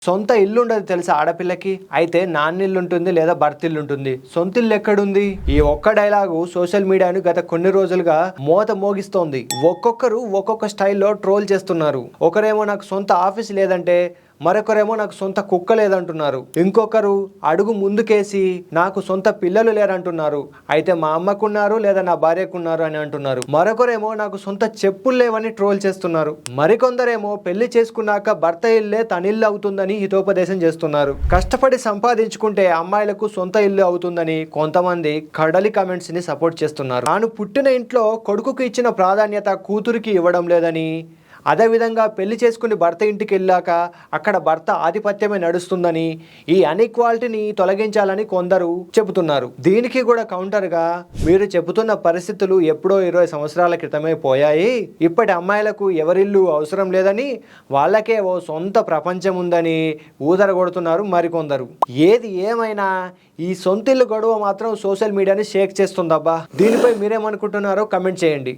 సొంత ఇల్లు ఉండదు తెలుసా ఆడపిల్లకి. అయితే నాన్నిల్లు ఉంటుంది లేదా భర్త ఇల్లు ఉంటుంది, సొంత ఇల్లు ఎక్కడుంది? ఈ ఒక్క డైలాగు సోషల్ మీడియాను గత కొన్ని రోజులుగా మోగిస్తోంది. ఒక్కొక్కరు ఒక్కొక్క స్టైల్లో ట్రోల్ చేస్తున్నారు. ఒకరేమో నాకు సొంత ఆఫీస్ లేదంటే, మరొకరేమో నాకు సొంత కుక్క లేదంటున్నారు. ఇంకొకరు అడుగు ముందుకేసి నాకు సొంత పిల్లలు లేరంటున్నారు. అయితే మా అమ్మకున్నారు లేదా నా భార్యకున్నారు అని అంటున్నారు. మరొకరేమో నాకు సొంత చెప్పులు లేవని ట్రోల్ చేస్తున్నారు. మరికొందరేమో పెళ్లి చేసుకున్నాక భర్త ఇల్లే తనిల్లు అవుతుందని హితోపదేశం చేస్తున్నారు. కష్టపడి సంపాదించుకుంటే అమ్మాయిలకు సొంత ఇల్లు అవుతుందని కొంతమంది కడలి కామెంట్స్ ని సపోర్ట్ చేస్తున్నారు. తాను పుట్టిన ఇంట్లో కొడుకుకి ఇచ్చిన ప్రాధాన్యత కూతురికి ఇవ్వడం లేదని, అదేవిధంగా పెళ్లి చేసుకుని భర్త ఇంటికి వెళ్ళాక అక్కడ భర్త ఆధిపత్యమే నడుస్తుందని, ఈ అన్ఈక్వాలిటీని తొలగించాలని కొందరు చెబుతున్నారు. దీనికి కూడా కౌంటర్గా మీరు చెబుతున్న పరిస్థితులు ఎప్పుడో 20 సంవత్సరాల క్రితమే పోయాయి. ఇప్పటి అమ్మాయిలకు ఎవరిల్లు అవసరం లేదని, వాళ్ళకే ఓ సొంత ప్రపంచం ఉందని ఊదరగొడుతున్నారు మరికొందరు. ఏది ఏమైనా ఈ సొంతిల్లు గొడవ మాత్రం సోషల్ మీడియాని షేక్ చేస్తుందబ్బా. దీనిపై మీరేమనుకుంటున్నారో కమెంట్ చేయండి.